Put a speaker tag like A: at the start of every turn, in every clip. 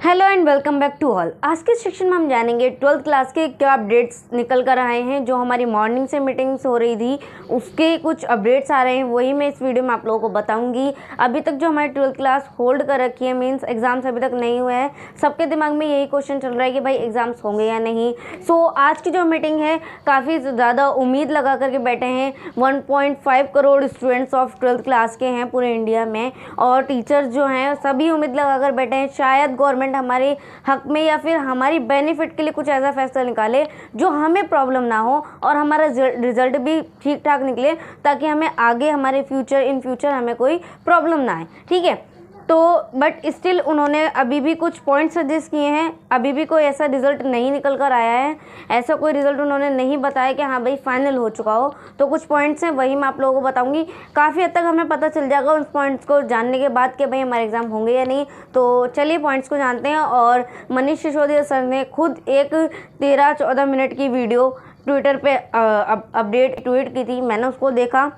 A: Hello and welcome back to all. आज के section में हम जानेंगे 12th क्लास के क्या अपडेट्स निकल कर आए हैं। जो हमारी मॉर्निंग से मीटिंग्स हो रही थी उसके कुछ अपडेट्स आ रहे हैं, वही मैं इस वीडियो में आप लोगों को बताऊंगी। अभी तक जो हमारी 12th क्लास होल्ड कर रखी है, मींस एग्जाम्स अभी तक नहीं हुए हैं, सबके दिमाग में यही क्वेश्चन चल रहा है कि भाई एग्जाम्स होंगे या नहीं। सो आज की जो मीटिंग है काफ़ी ज़्यादा उम्मीद लगा करके बैठे हैं। 1.5 crore students of 12th class के हैं पूरे इंडिया में, और टीचर्स जो हैं सभी उम्मीद लगा कर बैठे हैं शायद गवर्नमेंट हमारे हक में या फिर हमारी बेनिफिट के लिए कुछ ऐसा फैसला निकाले जो हमें प्रॉब्लम ना हो और हमारा रिजल्ट भी ठीक ठाक निकले, ताकि हमें आगे हमारे इन फ्यूचर हमें कोई प्रॉब्लम ना आए। ठीक है, तो बट स्टिल उन्होंने अभी भी कुछ पॉइंट्स सजेस्ट किए हैं। अभी भी कोई ऐसा रिज़ल्ट नहीं निकल कर आया है, ऐसा कोई रिज़ल्ट उन्होंने नहीं बताया कि हाँ भाई फाइनल हो चुका हो। तो कुछ पॉइंट्स हैं वही मैं आप लोगों को बताऊंगी। काफ़ी हद तक हमें पता चल जाएगा उन पॉइंट्स को जानने के बाद कि भाई हमारे एग्ज़ाम होंगे या नहीं। तो चलिए पॉइंट्स को जानते हैं। और मनीष सिसोदिया सर ने खुद एक 13-14 मिनट की वीडियो ट्विटर पे अपडेट ट्वीट की थी। मैंने उसको देखा,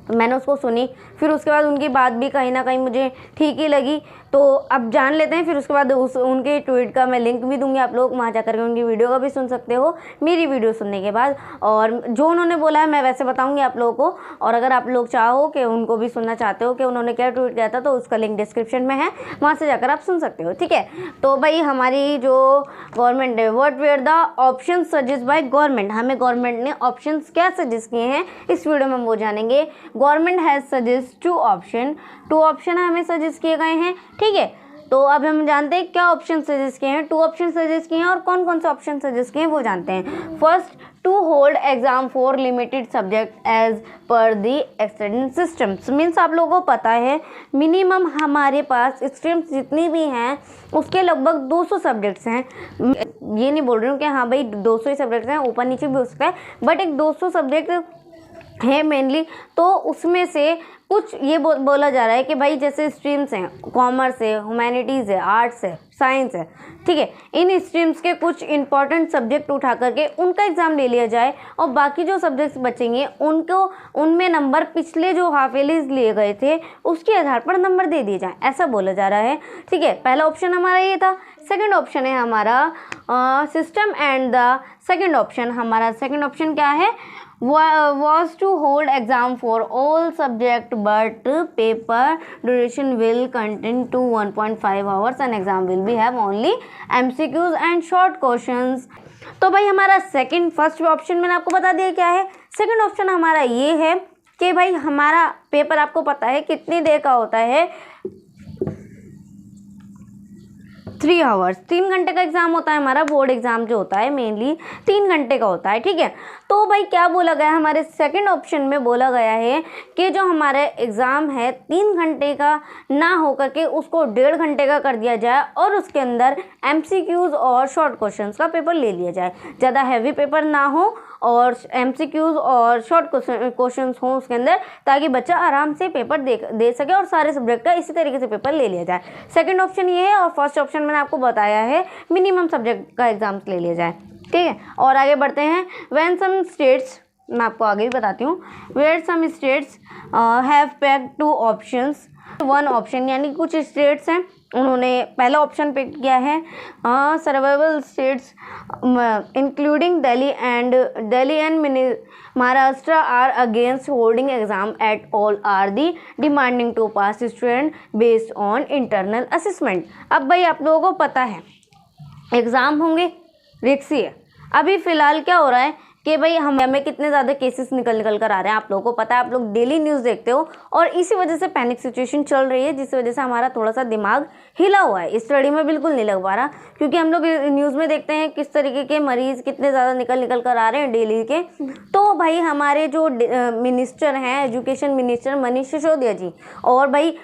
A: मैंने उसको सुनी, फिर उसके बाद उनकी बात भी कहीं ना कहीं मुझे ठीक ही लगी। तो अब जान लेते हैं, फिर उसके बाद उनके ट्वीट का मैं लिंक भी दूंगी, आप लोग वहाँ जाकर के उनकी वीडियो का भी सुन सकते हो मेरी वीडियो सुनने के बाद। और जो उन्होंने बोला है मैं वैसे बताऊंगी आप लोगों को। और अगर आप लोग चाहो कि उनको भी सुनना चाहते हो कि उन्होंने क्या ट्वीट किया था, तो उसका लिंक डिस्क्रिप्शन में है, वहाँ से जाकर आप सुन सकते हो। ठीक है, तो भाई हमारी जो गवर्नमेंट है, what were the option suggest by government, हमें गवर्नमेंट ने ऑप्शन क्या सजेस्ट किए हैं इस वीडियो में हम वो जानेंगे। Government has suggest two option हमें सजेस्ट किए गए हैं। ठीक है, तो अब हम जानते हैं क्या ऑप्शन सजेस्ट किए हैं। 2 ऑप्शन सजेस्ट किए हैं, और कौन कौन से ऑप्शन सजेस्ट किए हैं वो जानते हैं। First, to hold exam for limited subject as per the extended systems. Means आप लोगों को पता है मिनिमम हमारे पास स्ट्रीम्स जितनी भी हैं उसके लगभग 200 सब्जेक्ट्स हैं। ये नहीं बोल रही हूँ कि हाँ भाई 200 ही सब्जेक्ट्स हैं, ऊपर नीचे भी हो सकता है, बट एक 200 सब्जेक्ट है मेनली। तो उसमें से कुछ ये बोला जा रहा है कि भाई जैसे स्ट्रीम्स हैं, कॉमर्स है, ह्यूमैनिटीज़ है, आर्ट्स है, साइंस है, ठीक है, इन स्ट्रीम्स के कुछ इंपॉर्टेंट सब्जेक्ट उठा करके उनका एग्ज़ाम ले लिया जाए, और बाकी जो सब्जेक्ट्स बचेंगे उनको उनमें नंबर पिछले जो हाफ ईयरलीज लिए गए थे उसके आधार पर नंबर दे दिए जाए, ऐसा बोला जा रहा है। ठीक है, पहला ऑप्शन हमारा ये था। सेकंड ऑप्शन है हमारा system and the second option क्या है, was to hold exam for all subject but paper duration will continue to 1.5 hours and exam will be have only MCQs and short questions। तो भाई हमारा first option मैंने आपको बता दिया क्या है। सेकंड ऑप्शन हमारा ये है कि भाई हमारा पेपर आपको पता है कितनी देर का होता है, 3 आवर्स, 3 घंटे का एग्जाम होता है हमारा। बोर्ड एग्जाम जो होता है मेनली 3 घंटे का होता है। ठीक है, तो भाई क्या बोला गया है हमारे सेकंड ऑप्शन में, बोला गया है कि जो हमारा एग्ज़ाम है 3 घंटे का ना हो करके उसको 1.5 घंटे का कर दिया जाए, और उसके अंदर MCQs और शॉर्ट क्वेश्चंस का पेपर ले लिया जाए। ज़्यादा हैवी पेपर ना हो और MCQs और शॉर्ट क्वेश्चंस हों उसके अंदर, ताकि बच्चा आराम से पेपर दे सके और सारे सब्जेक्ट का इसी तरीके से पेपर ले लिया जाए। सेकंड ऑप्शन ये है, और फर्स्ट ऑप्शन मैंने आपको बताया है मिनिमम सब्जेक्ट का एग्जाम्स ले लिया जाए। ठीक है, और आगे बढ़ते हैं। व्हेन सम स्टेट्स, मैं आपको आगे भी बताती हूँ, where some states have packed 2 options 1 option, यानी कुछ स्टेट्स हैं उन्होंने पहला ऑप्शन पिक किया है। Survival states including Delhi and Maharashtra are against holding exam at all are the demanding to pass student based on internal assessment. अब भाई आप लोगों को पता है एग्ज़ाम होंगे, रिक्सी है। अभी फ़िलहाल क्या हो रहा है कि भाई हमें कितने ज़्यादा केसेस निकल कर आ रहे हैं, आप लोगों को पता है, आप लोग डेली न्यूज़ देखते हो, और इसी वजह से पैनिक सिचुएशन चल रही है, जिस वजह से हमारा थोड़ा सा दिमाग हिला हुआ है, स्टडी में बिल्कुल नहीं लग पा रहा, क्योंकि हम लोग न्यूज़ में देखते हैं किस तरीके के मरीज़ कितने ज़्यादा निकल कर आ रहे हैं डेली के। तो भाई हमारे जो मिनिस्टर हैं, एजुकेशन मिनिस्टर मनीष सिसोदिया जी, और भाई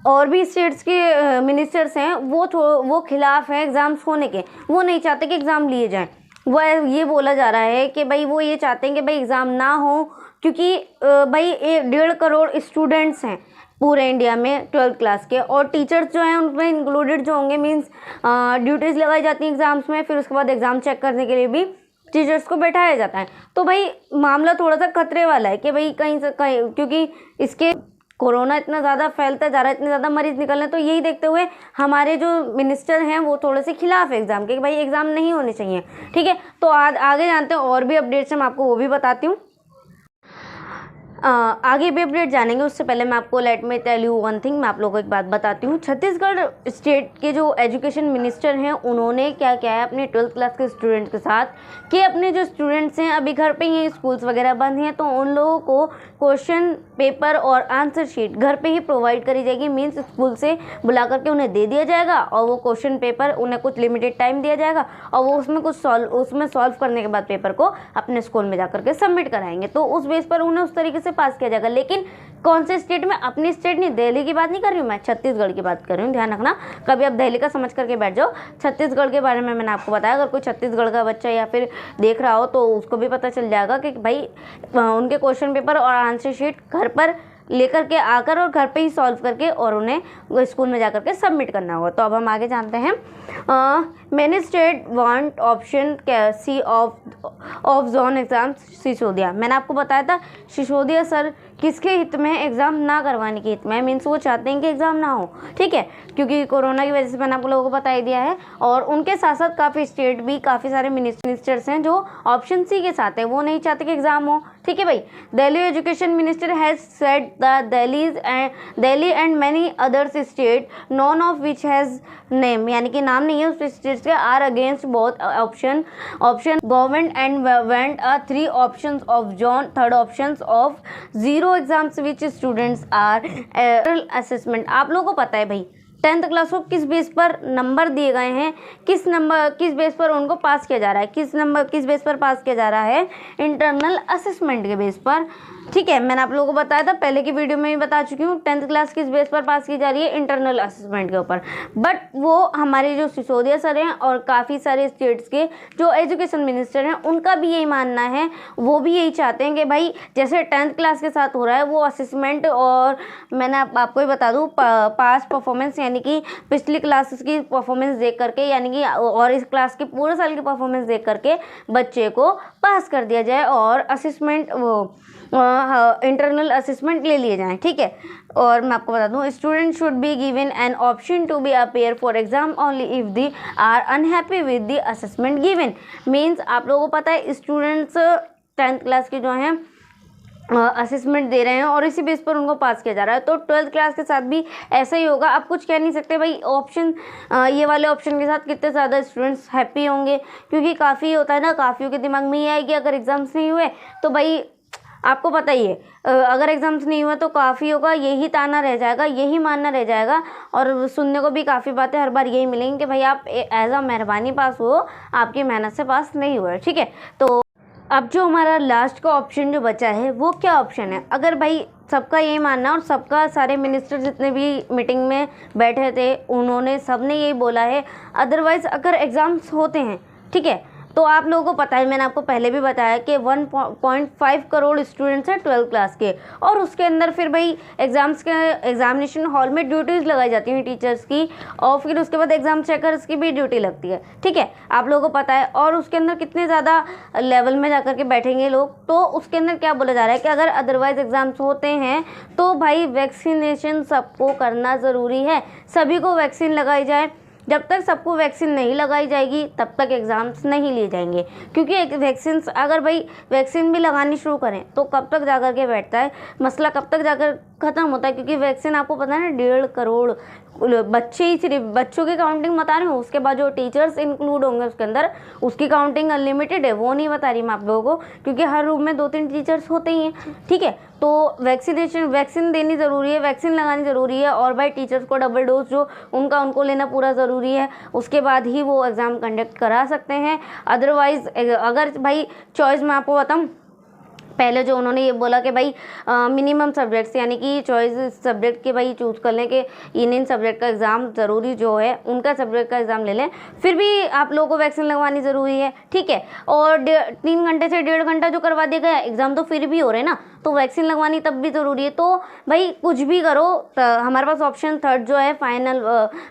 A: और भी स्टेट्स के मिनिस्टर्स हैं, वो खिलाफ हैं एग्ज़ाम्स होने के, वो नहीं चाहते कि एग्ज़ाम लिए जाएँ। वो ये बोला जा रहा है कि भाई वो ये चाहते हैं कि भाई एग्ज़ाम ना हो, क्योंकि भाई 1.5 करोड़ स्टूडेंट्स हैं पूरे इंडिया में 12th क्लास के, और टीचर्स जो हैं उनमें इंक्लूडेड जो होंगे, मींस ड्यूटीज़ लगाई जाती हैं एग्ज़ाम्स में, फिर उसके बाद एग्ज़ाम चेक करने के लिए भी टीचर्स को बैठाया जाता है। तो भाई मामला थोड़ा सा खतरे वाला है कि भाई कहीं से कहीं, क्योंकि इसके कोरोना इतना ज़्यादा फैलता जा रहा है, इतने ज़्यादा मरीज़ निकल रहे हैं, तो यही देखते हुए हमारे जो मिनिस्टर हैं वो थोड़े से खिलाफ है एग्ज़ाम के कि भाई एग्ज़ाम नहीं होने चाहिए। ठीक है, तो आगे जानते हैं और भी अपडेट्स हैं, मैं आपको वो भी बताती हूँ। आगे भी अपडेट जानेंगे, उससे पहले मैं आपको let me tell you one thing, मैं आप लोगों को एक बात बताती हूँ। छत्तीसगढ़ स्टेट के जो एजुकेशन मिनिस्टर हैं उन्होंने क्या किया है अपने 12th क्लास के स्टूडेंट्स के साथ कि अपने जो स्टूडेंट्स हैं अभी घर पे ही हैं, स्कूल्स वगैरह बंद हैं, तो उन लोगों को क्वेश्चन पेपर और आंसर शीट घर पे ही प्रोवाइड करी जाएगी। मीन्स स्कूल से बुला करके उन्हें दे दिया जाएगा और वो क्वेश्चन पेपर उन्हें कुछ लिमिटेड टाइम दिया जाएगा और वो उसमें सॉल्व करने के बाद पेपर को अपने स्कूल में जा करके सबमिट कराएंगे। तो उस बेस पर उन्हें उस तरीके से पास किया जाएगा। लेकिन कौन से स्टेट में, अपनी स्टेट नहीं, दिल्ली की बात नहीं कर रही हूँ मैं, छत्तीसगढ़ की बात कर रही हूँ, ध्यान रखना। कभी आप दिल्ली का समझ करके बैठ जाओ, छत्तीसगढ़ के बारे में मैंने आपको बताया। अगर कोई छत्तीसगढ़ का बच्चा या फिर देख रहा हो तो उसको भी पता चल जाएगा कि भाई उनके क्वेश्चन पेपर और आंसर शीट घर पर लेकर के आकर और घर पे ही सॉल्व करके और उन्हें स्कूल में जाकर के सबमिट करना होगा। तो अब हम आगे जानते हैं। Many state want option C of zone exams Sisodia. मैंने आपको बताया था सिसोदिया सर किसके हित में, एग्ज़ाम ना करवाने के हित में। मीन्स वो चाहते हैं कि एग्ज़ाम ना हो, ठीक है, क्योंकि कोरोना की वजह से मैंने आप लोगों को बता ही दिया है। और उनके साथ साथ काफ़ी स्टेट भी, काफ़ी सारे मिनिस्टर्स हैं जो ऑप्शन सी के साथ है, वो नहीं चाहते कि एग्ज़ाम हो। ठीक है भाई, Delhi education minister has said the Delhi and many others state none of which has name, यानी कि नाम नहीं है उस स्टेट्स के, are against both option government and went 3 options of zone, third options of 0 exams which students are assessment. आप लोगों को पता है भाई 10th क्लास को किस बेस पर नंबर दिए गए हैं, किस बेस पर उनको पास किया जा रहा है, किस बेस पर पास किया जा रहा है, इंटरनल असेसमेंट के बेस पर। ठीक है, मैंने आप लोगों को बताया था, पहले की वीडियो में भी बता चुकी हूँ, 10th क्लास किस बेस पर पास की जा रही है, इंटरनल असेसमेंट के ऊपर। बट वो हमारे जो सिसोदिया सर हैं और काफ़ी सारे स्टेट्स के जो एजुकेशन मिनिस्टर हैं उनका भी यही मानना है, वो भी यही चाहते हैं कि भाई जैसे 10th क्लास के साथ हो रहा है वो असेसमेंट, और मैंने आपको ही बता दूँ पास परफॉर्मेंस, यानी कि पिछली क्लासेस की परफॉर्मेंस देख करके, यानी कि और इस क्लास के पूरे साल की परफॉर्मेंस देख करके बच्चे को पास कर दिया जाए और असेसमेंट इंटरनल असेसमेंट ले लिए जाएं। ठीक है, और मैं आपको बता दूं student should be given an option to be appear for exam only if they are unhappy with the assessment given. Means आप लोगों को पता है स्टूडेंट्स 10th क्लास के जो हैं असेसमेंट दे रहे हैं और इसी बेस पर उनको पास किया जा रहा है, तो 12th क्लास के साथ भी ऐसा ही होगा। आप कुछ कह नहीं सकते भाई ऑप्शन, ये वाले ऑप्शन के साथ कितने ज़्यादा स्टूडेंट्स हैप्पी होंगे, क्योंकि काफ़ी होता है ना, काफ़ियों के दिमाग में ये आएगी अगर एग्ज़ाम्स नहीं हुए तो भाई आपको पता ही है, अगर एग्ज़ाम्स नहीं हुआ तो काफ़ी होगा, यही ताना रह जाएगा, यही मानना रह जाएगा। और सुनने को भी काफ़ी बातें हर बार यही मिलेंगी कि भाई आप एज अ मेहरबानी पास हो, आपकी मेहनत से पास नहीं हुआ। ठीक है, तो अब जो हमारा लास्ट का ऑप्शन जो बचा है वो क्या ऑप्शन है। अगर भाई सबका यही मानना, और सबका, सारे मिनिस्टर जितने भी मीटिंग में बैठे थे उन्होंने सबने यही बोला है, अदरवाइज़ अगर एग्ज़ाम्स होते हैं, ठीक है, तो आप लोगों को पता है, मैंने आपको पहले भी बताया कि 1.5 करोड़ स्टूडेंट्स हैं 12th क्लास के, और उसके अंदर फिर भाई एग्जामिनेशन हॉल में ड्यूटीज़ लगाई जाती हैं टीचर्स की, और फिर उसके बाद एग्ज़ाम चेकर्स की भी ड्यूटी लगती है। ठीक है, आप लोगों को पता है, और उसके अंदर कितने ज़्यादा लेवल में जाकर के बैठेंगे लोग, तो उसके अंदर क्या बोला जा रहा है कि अगर अदरवाइज़ एग्ज़ाम्स होते हैं तो भाई वैक्सीनेशन सबको करना ज़रूरी है, सभी को वैक्सीन लगाई जाए। जब तक सबको वैक्सीन नहीं लगाई जाएगी तब तक एग्ज़ाम्स नहीं लिए जाएंगे, क्योंकि वैक्सीन, अगर भाई वैक्सीन भी लगानी शुरू करें तो कब तक जाकर के बैठता है मसला, कब तक जाकर ख़त्म होता है, क्योंकि वैक्सीन आपको पता है ना 1.5 करोड़ बच्चे ही, सिर्फ बच्चों की काउंटिंग बता रही हूँ, उसके बाद जो टीचर्स इंक्लूड होंगे उसके अंदर, उसकी काउंटिंग अनलिमिटेड है, वो नहीं बता रही मैं आप लोगों को, क्योंकि हर रूम में 2-3 टीचर्स होते ही हैं। ठीक है, तो वैक्सीन देनी ज़रूरी है, वैक्सीन लगानी ज़रूरी है, और भाई टीचर्स को डबल डोज जो उनको लेना पूरा ज़रूरी है, उसके बाद ही वो एग्ज़ाम कंडक्ट करा सकते हैं। अदरवाइज़ अगर भाई चॉइस मैं आपको बताऊँ, पहले जो उन्होंने ये बोला कि भाई मिनिमम सब्जेक्ट्स, यानी कि चॉइस सब्जेक्ट के भाई चूज़ कर लें कि इन सब्जेक्ट का एग्ज़ाम ज़रूरी जो है उनका सब्जेक्ट का एग्ज़ाम ले लें, फिर भी आप लोगों को वैक्सीन लगवानी ज़रूरी है। ठीक है, और 3 घंटे से 1.5 घंटा जो करवा दिया गया एग्ज़ाम तो फिर भी हो रहे हैं ना, तो वैक्सीन लगवानी तब भी ज़रूरी है। तो भाई कुछ भी करो, हमारे पास ऑप्शन थर्ड जो है फाइनल,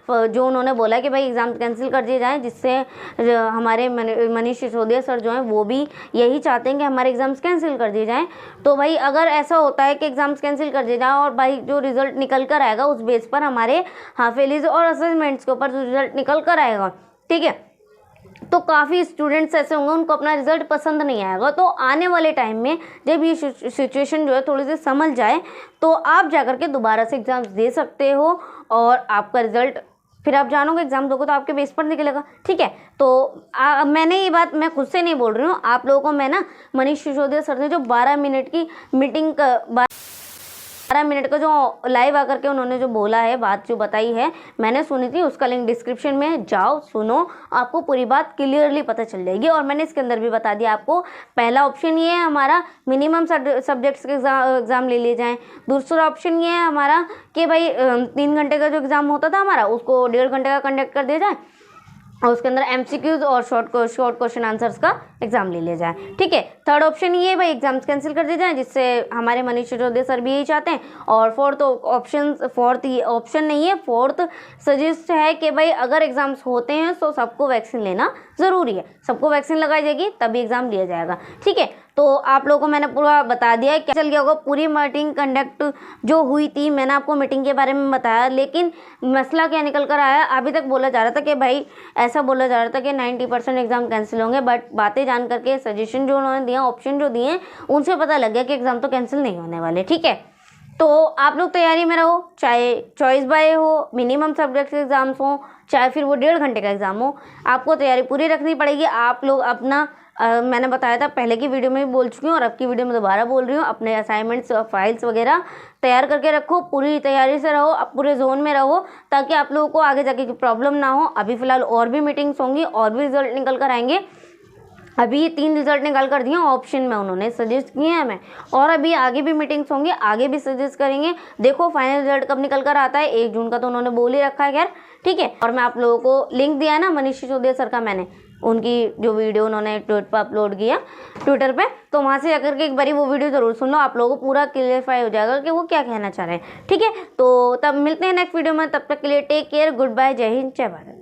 A: जो उन्होंने बोला कि भाई एग्ज़ाम कैंसिल कर दिए जाएँ, जिससे हमारे मनीष सिसोदिया सर जो हैं वो भी यही चाहते हैं कि हमारे एग्ज़ाम्स कैंसिल कर दिए जाएँ। तो भाई अगर ऐसा होता है कि एग्ज़ाम्स कैंसिल कर दिए जाएँ और भाई जो रिज़ल्ट निकल कर आएगा उस बेस पर हमारे हाफ ईयरलीज़ और असेसमेंट्स के ऊपर जो रिज़ल्ट निकल कर आएगा, ठीक है, तो काफ़ी स्टूडेंट्स ऐसे होंगे उनको अपना रिज़ल्ट पसंद नहीं आएगा। तो आने वाले टाइम में जब ये सिचुएशन जो है थोड़ी सी संभल जाए तो आप जाकर के दोबारा से एग्ज़ाम्स दे सकते हो और आपका रिज़ल्ट फिर आप जानोगे, एग्ज़ाम दोगे तो आपके बेस पर निकलेगा, ठीक है। तो मैंने ये बात मैं खुद से नहीं बोल रही हूँ, आप लोगों को मैं ना मनीष सिसोदिया सर ने जो 12 मिनट की मीटिंग 12 मिनट का जो लाइव आकर के उन्होंने जो बोला है, बात जो बताई है, मैंने सुनी थी, उसका लिंक डिस्क्रिप्शन में है, जाओ सुनो, आपको पूरी बात क्लियरली पता चल जाएगी। और मैंने इसके अंदर भी बता दिया आपको, पहला ऑप्शन ये है हमारा मिनिमम सब्जेक्ट्स के एग्ज़ाम ले लिए जाएँ। दूसरा ऑप्शन ये है हमारा कि भाई 3 घंटे का जो एग्ज़ाम होता था हमारा उसको 1.5 घंटे का कंडक्ट कर दिया जाए और उसके अंदर MCQs और शॉर्ट क्वेश्चन आंसर्स का एग्जाम ले लिया जाए, ठीक है। थर्ड ऑप्शन ये है भाई एग्जाम्स कैंसिल कर दिए जाए, जिससे हमारे मनीष सिसोदिया सर भी यही चाहते हैं। और फोर्थ ऑप्शन नहीं है, फोर्थ सजेस्ट है कि भाई अगर एग्जाम्स होते हैं तो सबको वैक्सीन लेना ज़रूरी है, सबको वैक्सीन लगाई जाएगी तभी एग्ज़ाम लिया जाएगा, ठीक है। तो आप लोगों को मैंने पूरा बता दिया है क्या चल गया होगा। पूरी मीटिंग कंडक्ट जो हुई थी मैंने आपको मीटिंग के बारे में बताया, लेकिन मसला क्या निकल कर आया, अभी तक बोला जा रहा था कि भाई ऐसा बोला जा रहा था कि 90% एग्ज़ाम कैंसिल होंगे, बट बातें जान करके सजेशन जो उन्होंने दिया, ऑप्शन जो दिए, उनसे पता लग गया कि एग्ज़ाम तो कैंसिल नहीं होने वाले, ठीक है। तो आप लोग तैयारी में रहो, चाहे चॉइस बाय हो, मिनिमम सब्जेक्ट के एग्ज़ाम्स हो, चाहे फिर वो 1.5 घंटे का एग्ज़ाम हो, आपको तैयारी पूरी रखनी पड़ेगी। आप लोग अपना मैंने बताया था पहले की वीडियो में भी बोल चुकी हूँ और अब की वीडियो में दोबारा बोल रही हूँ, अपने असाइनमेंट्स और फाइल्स वगैरह तैयार करके रखो, पूरी तैयारी से रहो, अब पूरे जोन में रहो, ताकि आप लोगों को आगे जाके प्रॉब्लम ना हो। अभी फ़िलहाल और भी मीटिंग्स होंगी और भी रिजल्ट निकल कर आएंगे। अभी ये 3 रिजल्ट निकाल कर दिए ऑप्शन में उन्होंने सजेस्ट किए हैं हमें, और अभी आगे भी मीटिंग्स होंगी, आगे भी सजेस्ट करेंगे। देखो फाइनल रिजल्ट कब निकल कर आता है, 1 जून का तो उन्होंने बोल ही रखा है, खैर ठीक है। और मैं आप लोगों को लिंक दिया है ना मनीष सिसोदिया सर का, मैंने उनकी जो वीडियो उन्होंने ट्विटर पर अपलोड किया ट्विटर पे, तो वहाँ से जाकर के एक बारी वो वीडियो ज़रूर सुन लो, आप लोगों को पूरा क्लियरफाई हो जाएगा कि वो क्या कहना चाह रहे हैं, ठीक है। तो तब मिलते हैं नेक्स्ट वीडियो में, तब तक के लिए टेक केयर, गुड बाय, जय हिंद, जय भारत।